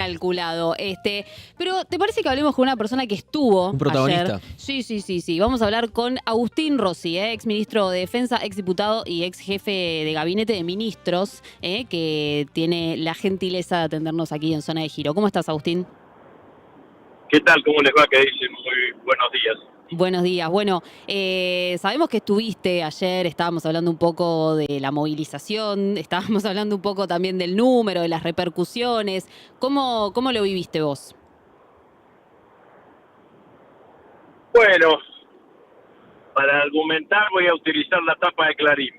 calculado. Pero ¿te parece que hablemos con una persona que estuvo Un protagonista. ayer? Sí. Vamos a hablar con Agustín Rossi, ex ministro de Defensa, ex diputado y ex jefe de gabinete de ministros, que tiene la gentileza de atendernos aquí en Zona de Giro. ¿Cómo estás, Agustín? ¿Qué tal? ¿Cómo les va? ¿Qué dicen? Muy buenos días. Buenos días. Bueno, sabemos que estuviste ayer, estábamos hablando un poco de la movilización, estábamos hablando un poco también del número, de las repercusiones. ¿Cómo lo viviste vos? Bueno, para argumentar voy a utilizar la tapa de Clarín.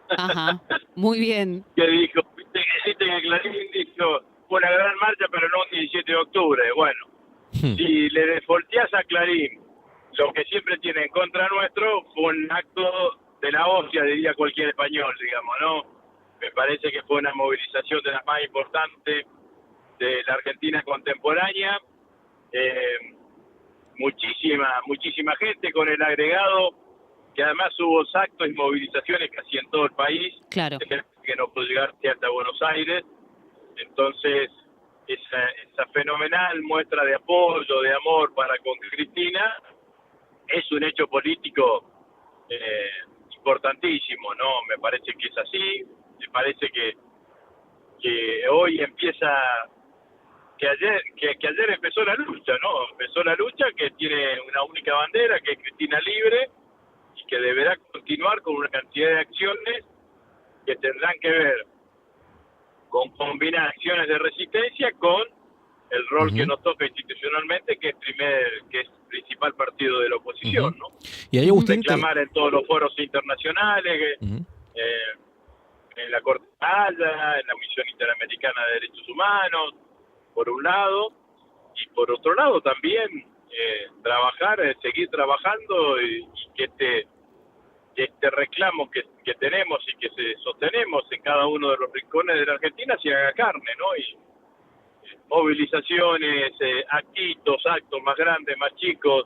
Ajá, muy bien. Que dijo, viste que Clarín dijo, fue una gran marcha, pero no el 17 de octubre. Bueno, si le defolteás a Clarín lo que siempre tiene en contra nuestro, fue un acto de la hostia, diría cualquier español, digamos, ¿no? Me parece que fue una movilización de las más importantes de la Argentina contemporánea. Muchísima gente con el agregado, que además hubo actos y movilizaciones casi en todo el país, Claro. que no pudo llegar hasta Buenos Aires. Entonces, esa fenomenal muestra de apoyo, de amor para con Cristina, es un hecho político importantísimo, ¿no? Me parece que es así, me parece que hoy empieza, que ayer empezó la lucha, ¿no? Empezó la lucha que tiene una única bandera, que es Cristina libre, y que deberá continuar con una cantidad de acciones que tendrán que ver con combinar acciones de resistencia con el rol que nos toca institucionalmente, que es principal partido de la oposición, ¿no? Y ahí, Agustín, reclamar en todos los foros internacionales, en la Corte de Haya, en la Misión Interamericana de Derechos Humanos, por un lado, y por otro lado también seguir trabajando y que este reclamo que tenemos y que sostenemos en cada uno de los rincones de la Argentina se haga carne, ¿no? Y movilizaciones, actos más grandes, más chicos,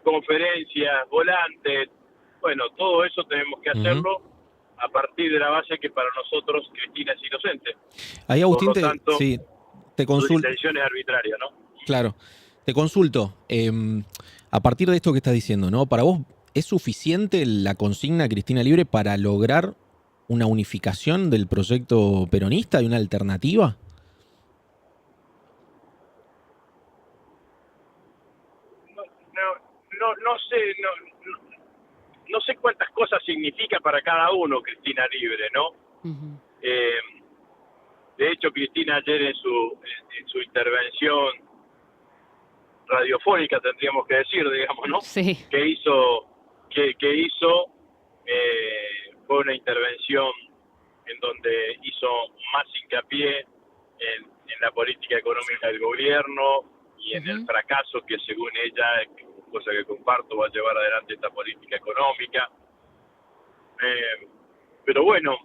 conferencias, volantes, bueno, todo eso tenemos que hacerlo a partir de la base que para nosotros Cristina es inocente. Ahí, Agustín, por lo tanto, te su consulto. intención es arbitraria, ¿no? Claro, te consulto. A partir de esto que estás diciendo, ¿no? ¿Para vos es suficiente la consigna Cristina Libre para lograr una unificación del proyecto peronista y una alternativa? No sé cuántas cosas significa para cada uno Cristina Libre, ¿no? De hecho, Cristina ayer en su intervención radiofónica, tendríamos que decir, digamos, ¿no? Sí. Que hizo fue una intervención en donde hizo más hincapié en la política económica del gobierno y en el fracaso que, según ella, cosa que comparto, va a llevar adelante esta política económica. Pero bueno,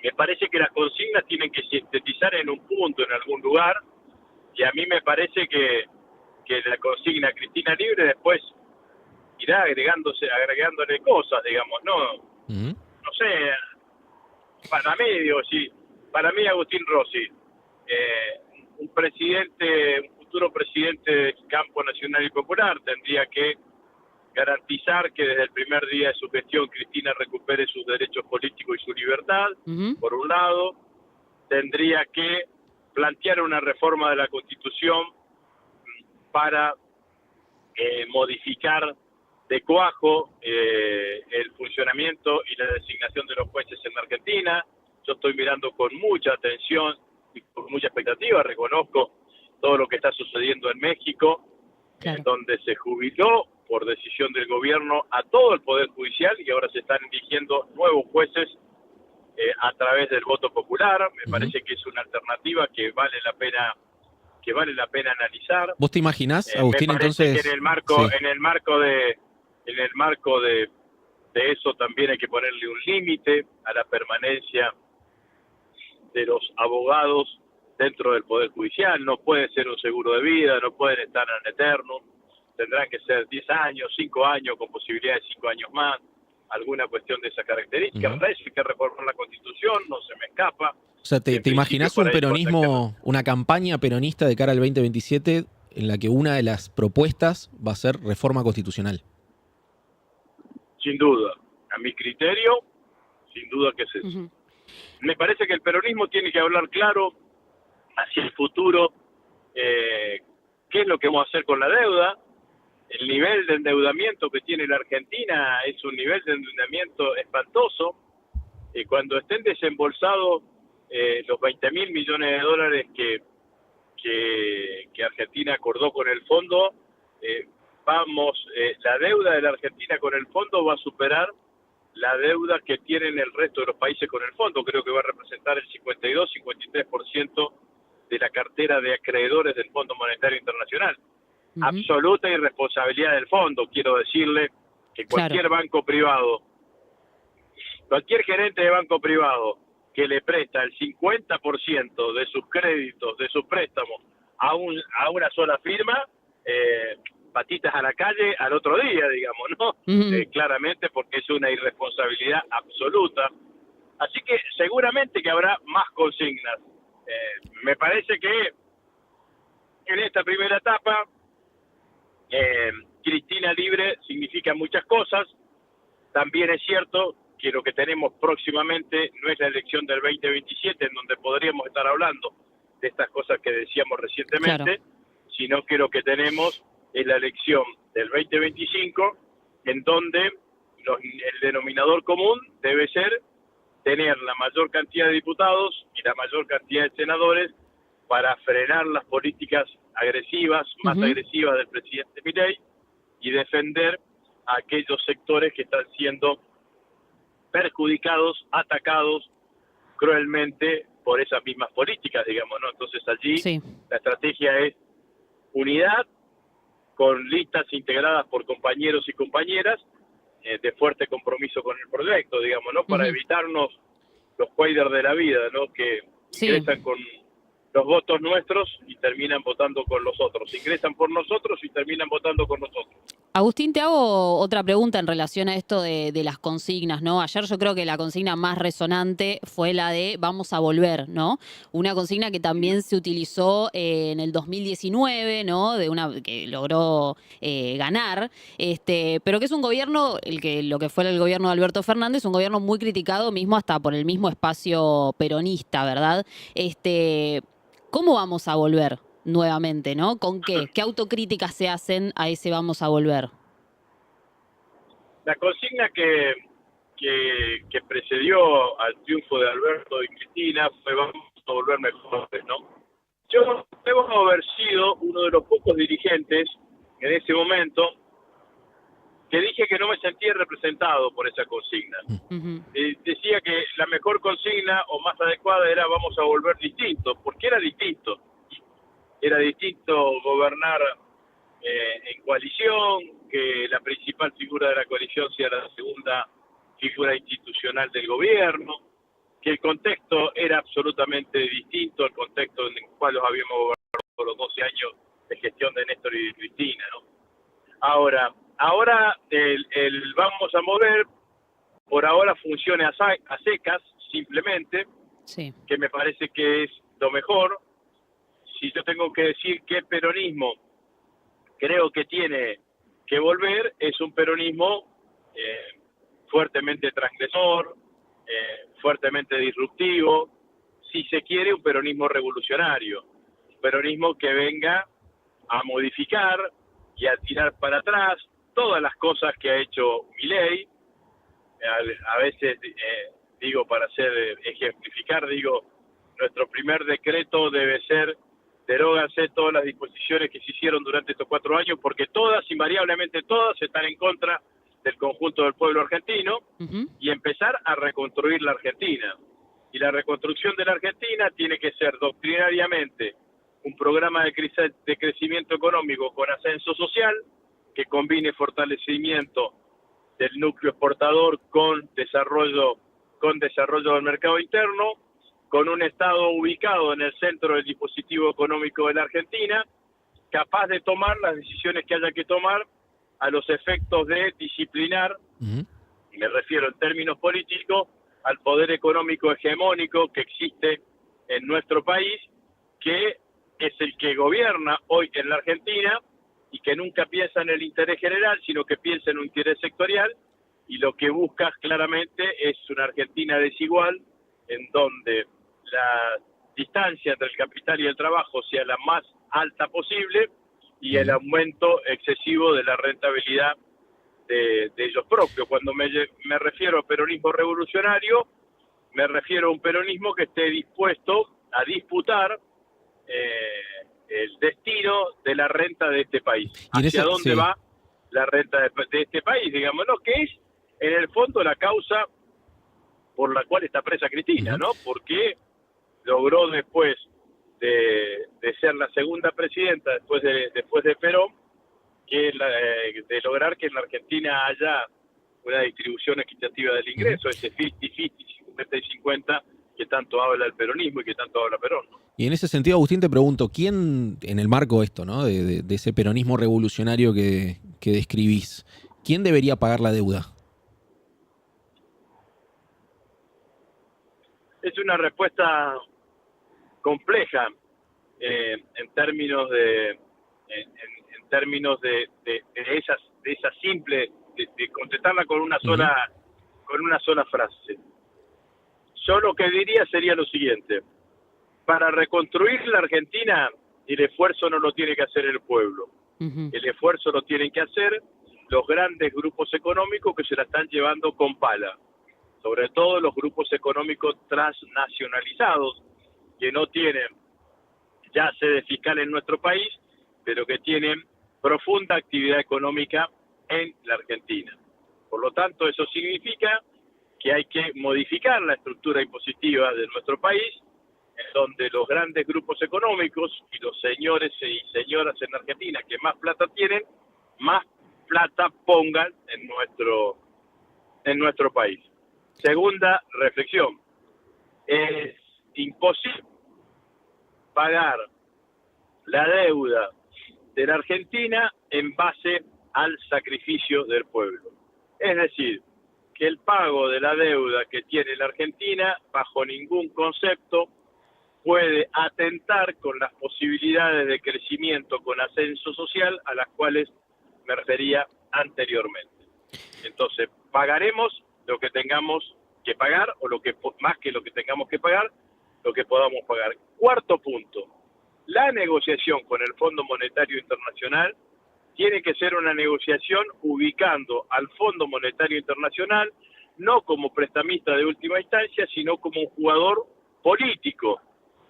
me parece que las consignas tienen que sintetizar en un punto, en algún lugar, y a mí me parece que la consigna Cristina Libre después irá agregándole cosas, digamos, no sé, para mí Agustín Rossi, un futuro presidente del campo nacional y popular, tendría que garantizar que desde el primer día de su gestión Cristina recupere sus derechos políticos y su libertad, por un lado. Tendría que plantear una reforma de la Constitución para modificar de cuajo el funcionamiento y la designación de los jueces en la Argentina. Yo estoy mirando con mucha atención y con mucha expectativa, reconozco todo lo que está sucediendo en México, donde se jubiló por decisión del gobierno a todo el Poder Judicial y ahora se están eligiendo nuevos jueces a través del voto popular. Me parece que es una alternativa que vale la pena analizar. ¿Vos te imaginás, Agustín, me parece entonces? Que en el marco de eso también hay que ponerle un límite a la permanencia de los abogados dentro del Poder Judicial. No puede ser un seguro de vida, no pueden estar en eterno, tendrán que ser 10 años, 5 años, con posibilidad de 5 años más. alguna cuestión de esa característica. Para eso hay que reformar la Constitución, no se me escapa. O sea, ¿te imaginás un peronismo, una campaña peronista de cara al 2027 en la que una de las propuestas va a ser reforma constitucional? Sin duda. A mi criterio, sin duda que es eso. Ujú. Me parece que el peronismo tiene que hablar claro hacia el futuro, qué es lo que vamos a hacer con la deuda. El nivel de endeudamiento que tiene la Argentina es un nivel de endeudamiento espantoso. Cuando estén desembolsados los 20.000 millones de dólares que Argentina acordó con el fondo, la deuda de la Argentina con el fondo va a superar la deuda que tienen el resto de los países con el fondo. Creo que va a representar el 52-53% de la cartera de acreedores del Fondo Monetario Internacional. Ujú. Absoluta irresponsabilidad del fondo. Quiero decirle que cualquier banco privado, cualquier gerente de banco privado que le presta el 50% de sus créditos, de sus préstamos a una sola firma, patitas a la calle al otro día, digamos, ¿no? Claramente, porque es una irresponsabilidad absoluta. Así que seguramente que habrá más consignas. Me parece que en esta primera etapa, Cristina Libre significa muchas cosas. También es cierto que lo que tenemos próximamente no es la elección del 2027, en donde podríamos estar hablando de estas cosas que decíamos recientemente, sino que lo que tenemos es la elección del 2025, en donde el denominador común debe ser tener la mayor cantidad de diputados y la mayor cantidad de senadores para frenar las políticas agresivas, más agresivas del presidente Milei, y defender a aquellos sectores que están siendo perjudicados, atacados cruelmente por esas mismas políticas, digamos, ¿no? Entonces allí la estrategia es unidad, con listas integradas por compañeros y compañeras, de fuerte compromiso con el proyecto, digamos, ¿no? Para evitarnos los cuaders de la vida, ¿no? Que ingresan con los votos nuestros y terminan votando con los otros. Ingresan por nosotros y terminan votando con nosotros. Agustín, te hago otra pregunta en relación a esto de las consignas, ¿no? Ayer yo creo que la consigna más resonante fue la de vamos a volver, ¿no? Una consigna que también se utilizó en el 2019, ¿no? Que logró ganar, pero que es un gobierno, lo que fue el gobierno de Alberto Fernández, un gobierno muy criticado mismo hasta por el mismo espacio peronista, ¿verdad? ¿Cómo vamos a volver nuevamente, ¿no? ¿Con qué? ¿Qué autocríticas se hacen a ese vamos a volver? La consigna que precedió al triunfo de Alberto y Cristina fue vamos a volver mejores, ¿no? Yo debo haber sido uno de los pocos dirigentes en ese momento que dije que no me sentía representado por esa consigna. Decía que la mejor consigna o más adecuada era vamos a volver distintos, porque era distinto. Era distinto gobernar en coalición, que la principal figura de la coalición sea la segunda figura institucional del gobierno, que el contexto era absolutamente distinto al contexto en el cual los habíamos gobernado por los 12 años de gestión de Néstor y de Cristina, ¿no? Ahora el vamos a mover, por ahora funciona a secas, simplemente, que me parece que es lo mejor. Si yo tengo que decir qué peronismo creo que tiene que volver, es un peronismo fuertemente transgresor, fuertemente disruptivo, si se quiere un peronismo revolucionario, un peronismo que venga a modificar y a tirar para atrás todas las cosas que ha hecho Milei. A veces digo, para ejemplificar, digo, nuestro primer decreto debe ser deróganse todas las disposiciones que se hicieron durante estos 4 años, porque todas, invariablemente todas, están en contra del conjunto del pueblo argentino, y empezar a reconstruir la Argentina. Y la reconstrucción de la Argentina tiene que ser doctrinariamente un programa de crecimiento económico con ascenso social, que combine fortalecimiento del núcleo exportador con desarrollo del mercado interno, con un Estado ubicado en el centro del dispositivo económico de la Argentina, capaz de tomar las decisiones que haya que tomar a los efectos de disciplinar Me refiero en términos políticos al poder económico hegemónico que existe en nuestro país, que es el que gobierna hoy en la Argentina y que nunca piensa en el interés general, sino que piensa en un interés sectorial, y lo que busca claramente es una Argentina desigual, en donde la distancia entre el capital y el trabajo sea la más alta posible y el aumento excesivo de la rentabilidad de ellos propios. Cuando me refiero a peronismo revolucionario, me refiero a un peronismo que esté dispuesto a disputar el destino de la renta de este país. Y en ¿Hacia ese, dónde sí. va la renta de este país? Digamos, ¿no? Que es, en el fondo, la causa por la cual está presa Cristina, ¿no? Porque logró después de ser la segunda presidenta después de Perón, de lograr que en la Argentina haya una distribución equitativa del ingreso, ese 50-50, 50 y 50 que tanto habla el peronismo y que tanto habla Perón, ¿no? Y en ese sentido, Agustín, te pregunto, ¿quién, en el marco de esto, ¿no? de ese peronismo revolucionario que describís, quién debería pagar la deuda? Es una respuesta compleja en términos de esa simple, de contestarla con una sola frase. Yo lo que diría sería lo siguiente: para reconstruir la Argentina, el esfuerzo no lo tiene que hacer el pueblo, el esfuerzo lo tienen que hacer los grandes grupos económicos que se la están llevando con pala, sobre todo los grupos económicos transnacionalizados, que no tienen ya sede fiscal en nuestro país, pero que tienen profunda actividad económica en la Argentina. Por lo tanto, eso significa que hay que modificar la estructura impositiva de nuestro país, en donde los grandes grupos económicos y los señores y señoras en Argentina que más plata tienen, más plata pongan en nuestro país. Segunda reflexión: es imposible pagar la deuda de la Argentina en base al sacrificio del pueblo. Es decir, que el pago de la deuda que tiene la Argentina, bajo ningún concepto, puede atentar con las posibilidades de crecimiento con ascenso social a las cuales me refería anteriormente. Entonces, pagaremos lo que tengamos que pagar, o lo que más que lo que tengamos que pagar, lo que podamos pagar. Cuarto punto: la negociación con el Fondo Monetario Internacional tiene que ser una negociación ubicando al Fondo Monetario Internacional no como prestamista de última instancia, sino como un jugador político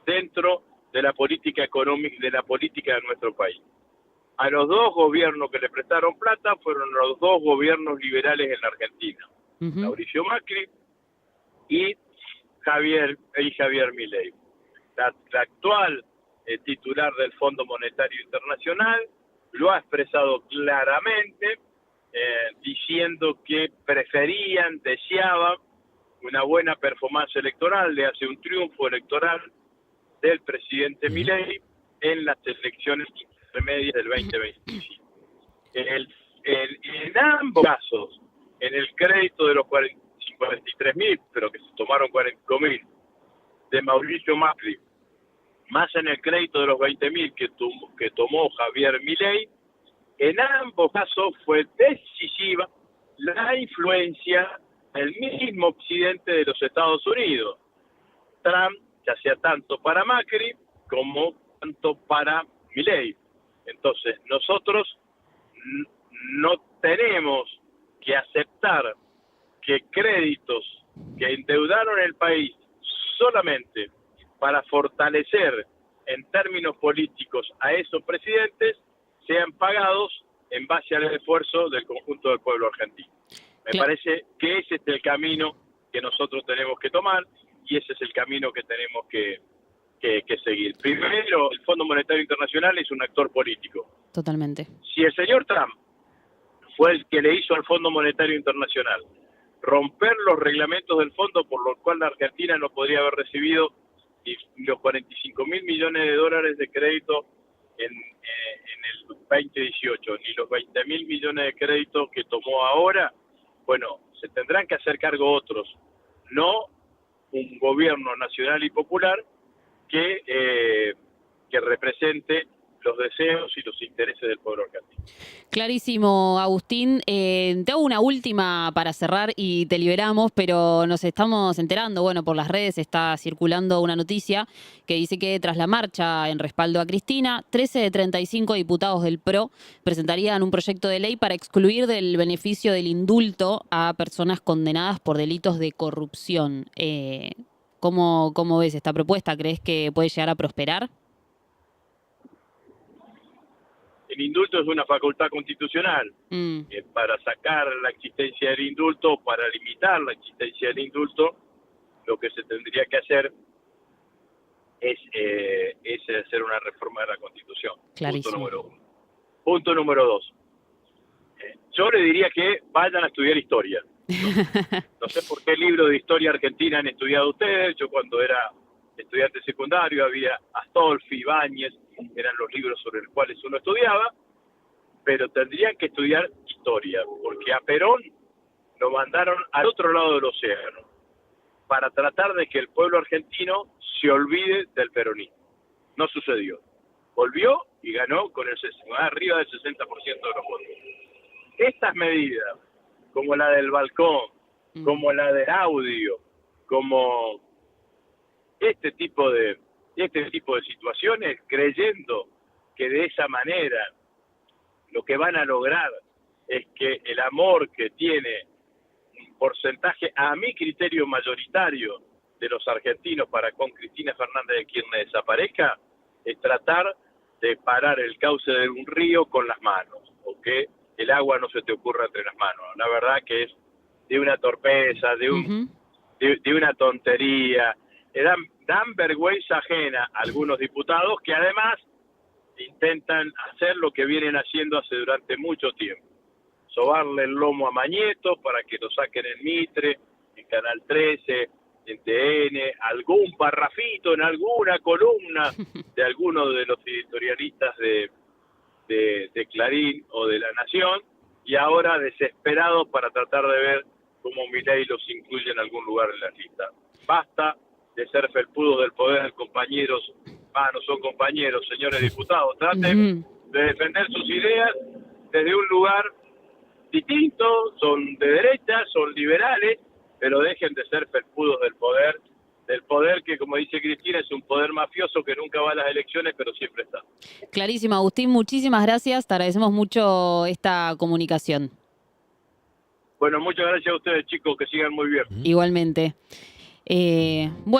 dentro de la política económica, de la política de nuestro país. A los dos gobiernos que le prestaron plata fueron los dos gobiernos liberales en la Argentina, Mauricio Macri y Javier Milei. La actual titular del Fondo Monetario Internacional lo ha expresado claramente, diciendo que deseaban una buena performance electoral, le hace un triunfo electoral del presidente Milei en las elecciones intermedias del 2025. En ambos casos, en el crédito de los 43.000, pero que se tomaron 45.000 de Mauricio Macri, más en el crédito de los 20.000 que tomó Javier Milei, en ambos casos fue decisiva la influencia del mismo occidente de los Estados Unidos. Trump, ya sea tanto para Macri como tanto para Milei. Entonces, nosotros no tenemos que aceptar que créditos que endeudaron el país solamente para fortalecer en términos políticos a esos presidentes sean pagados en base al esfuerzo del conjunto del pueblo argentino. Me parece que ese es el camino que nosotros tenemos que tomar y ese es el camino que tenemos que seguir. Primero, el Fondo Monetario Internacional es un actor político. Totalmente. Si el señor Trump fue el que le hizo al Fondo Monetario Internacional romper los reglamentos del fondo, por lo cual la Argentina no podría haber recibido ni los 45.000 millones de dólares de crédito en el 2018, ni los 20.000 millones de crédito que tomó ahora, Bueno, se tendrán que hacer cargo otros, no un gobierno nacional y popular que represente los deseos y los intereses del pueblo argentino. Clarísimo, Agustín. Te hago una última para cerrar y te liberamos, pero nos estamos enterando, bueno, por las redes está circulando una noticia que dice que tras la marcha en respaldo a Cristina, 13 de 35 diputados del PRO presentarían un proyecto de ley para excluir del beneficio del indulto a personas condenadas por delitos de corrupción. ¿Cómo ves esta propuesta? ¿Crees que puede llegar a prosperar? El indulto es una facultad constitucional. Para sacar la existencia del indulto, para limitar la existencia del indulto, lo que se tendría que hacer es hacer una reforma de la Constitución. Clarísimo. Punto número 1. Punto número 2. Yo le diría que vayan a estudiar historia. No sé por qué libro de historia argentina han estudiado ustedes. Yo cuando era estudiante secundario había Astolfi, Ibáñez, eran los libros sobre los cuales uno estudiaba, pero tendrían que estudiar historia, porque a Perón lo mandaron al otro lado del océano para tratar de que el pueblo argentino se olvide del peronismo. No sucedió. Volvió y ganó con arriba del 60% de los votos. Estas medidas, como la del balcón, como la del audio, como este tipo de situaciones, creyendo que de esa manera lo que van a lograr es que el amor que tiene un porcentaje, a mi criterio mayoritario, de los argentinos para con Cristina Fernández de Kirchner desaparezca, es tratar de parar el cauce de un río con las manos, o que el agua no se te ocurra entre las manos. La verdad que es de una torpeza, de una tontería. Dan vergüenza ajena a algunos diputados que además intentan hacer lo que vienen haciendo hace durante mucho tiempo. Sobarle el lomo a Mañeto para que lo saquen en Mitre, en Canal 13, en TN, algún parrafito en alguna columna de alguno de los editorialistas de Clarín o de La Nación, y ahora desesperados para tratar de ver cómo Milei los incluye en algún lugar en la lista. Basta de ser felpudos del poder, compañeros, no son compañeros, señores diputados. Traten de defender sus ideas desde un lugar distinto, son de derecha, son liberales, pero dejen de ser felpudos del poder que, como dice Cristina, es un poder mafioso que nunca va a las elecciones, pero siempre está. Clarísimo, Agustín, muchísimas gracias, te agradecemos mucho esta comunicación. Bueno, muchas gracias a ustedes, chicos, que sigan muy bien. Igualmente. Bueno.